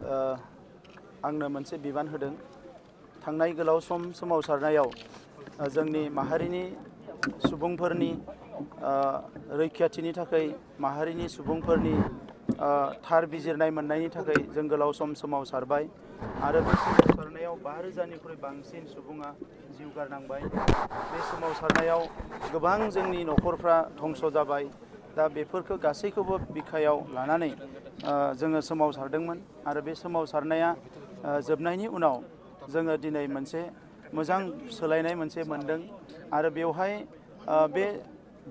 आंनो मोनसे बिबान होदों। थांनाय गोलाव सम सोमावसारनायाव जोंनि माहारिनि सुबुंफोरनि रैखाथिनि थाखाय माहारिनि सुबुंफोरनि थार बिजिरनाय मोननायनि थाखाय जों गोलाव सम सोमावसारबाय आरो बे सोमावसारनायाव 5,000निख्रुइ बांसिन सुबुङा जिउ गारनांबाय। बे सोमावसारनायाव गोबां जोंनि न'खरफ्रा धंस जाबाय। दा बेफोरखौ गासैखौबो बिखायाव लानानै जोङो सोमावसारदोंमोन आरो बे सोमावसारनाया जोबनायनि उनाव जोङो दिनै मोनसे मोजां सोलायनाय मोनसे मोनदों आरो बेवहाय बे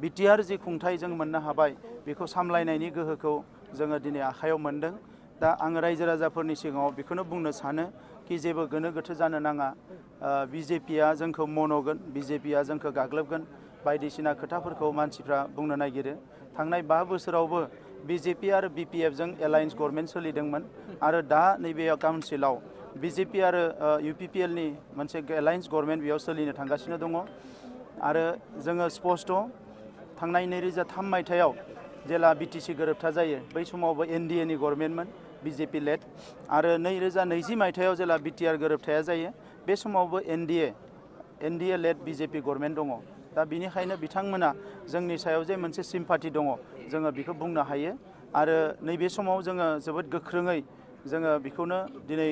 बिटिआर जि खुंथाय जों मोननो हाबाय बेखौ सामलायनायनि गोहोखौ जोङो दिनै आखायाव मोनदों। दा आङो रायजो राजाफोरनि सिगाङाव बेखौनो बुंनो सानो कि जेबो गोनो गोथो जानो नाङा। बिजेपिआ जोंखौ मन'गोन, बिजेपिआ जोंखौ गाग्लोबगोन बायदिसिना खोथाफोरखौ मानसिफ्रा बुंनो नागिरो। थांनाय 5 बोसोरावबो बिजेपि आरो बिपिएफजों एलायन्स गभर्नमेन्ट सोलिदोंमोन आरो दा नैबे काउन्सिलाव बिजेपि आरो इउपिपिएलनि मोनसे एलायन्स गभर्नमेन्ट बेयाव सोलिनो थांगासिनो दङ आरो जोङो स्पष्ट थांनाय 2003 मायथाइयाव जेला बिटिसि गोरोबथा जायो बै समावबो एनडिएनि गभर्नमेन्टमोन बिजेपि लेड आरो 2020 मायथाइयाव जेला बिटिआर गोरोबथाया जायो बे समावबो एनडिए लेड बिजेपि गभर्नमेन्ट दङ। दा बिनिखायनो बिथांमोना जोंनि सायाव जे मोनसे सिम्पाथि दङ जोङो बेखौ बुंनो हायो आरो नैबे समाव जोङो जोबोद गोख्रोङै जोङो बेखौनो दिनै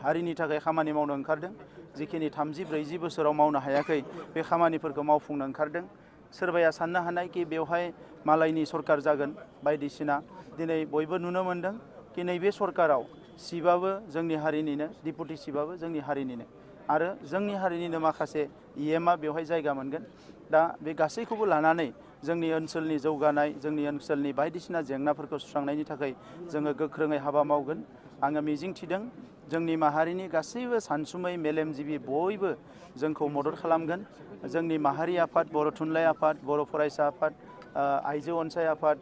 हारिनि थाखाय खामानि मावनो ओंखारदों। जिखिनि 30-40 बोसोराव मावनो हायाखै बे खामानिफोरखौ मावफुंनो ओंखारदों। सोरबाया साननो हानाय कि बेवहाय मालायनि सरकार जागोन बायदिसिना। दिनै बयबो नुनो मोनदों कि नैबे सरकाराव सिबाबो जोंनि हारिनिनो, डिपुटि सिबाबो जोंनि हारिनिनो आरो जोंनि हारिनिनो माखासे इएमआ बेवहाय जायगा मोनगोन। दा बे गासैखौबो लानानै जोंनि ओनसोलनि जौगानाय, जोंनि ओनसोलनि बायदिसिना जेंनाफोरखौ सुस्रांनायनि थाखाय जोङो गोख्रोङै हाबा मावगोन। आङो मिजिंथिदों जोंनि माहारिनि गासैबो सानसुमै मेलेमजिबि बयबो जोंखौ मदद खालामगोन। जोंनि माहारि आफाद, बर' थुनलाइ आफाद, बर' फरायसा आफाद, आइजो अनसाय आफाद,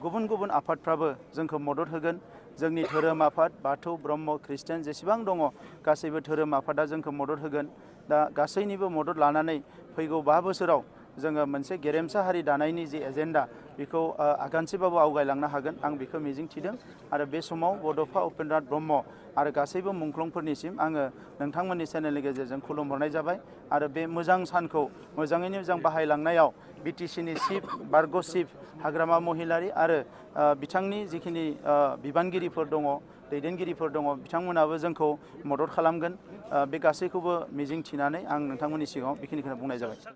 गुबुन गुबुन आफादफ्राबो जोंखौ मदद होगोन। जोंनि धोरोम आफाद बाथौ, ब्रह्म, ख्रिस्टियान जेसेबां दङ गासैबो धोरोम आफादा जोंखौ मदद होगोन। दा गासैनिबो मदद लानानै फैगौ 5 बोसोराव जोङो मोनसे गेरेमसा हारि दानायनि जि एजेन्डा बेखौ आगानसेबाबो आवगायलांनो हागोन आं बेखौ मिजिंथिदों आरो बे समाव बड'फा उपेन्द्रनाथ ब्रह्म आरो गासैबो मुंख्लंफोरनिसिम आङो नोंथांमोननि चेनेलनि गेजेरजों खुलुमहरनाय जाबाय आरो बे मोजां सानखौ मोजाङैनो मोजां बाहायलांनायाव बिटिसिनि चिफ बारग' चिफ हाग्रामा महिलारि आरो बिथांनि जिखिनि बिबानगिरिफोर दङ, दैदेनगिरिफोर दङ बिथांमोनाबो जोंखौ मदद खालामगोन। बे गासैखौबो मिजिंथिनानै आं नोंथांमोननि सिगाङाव बेखिनिखौनो बुंनाय जाबाय।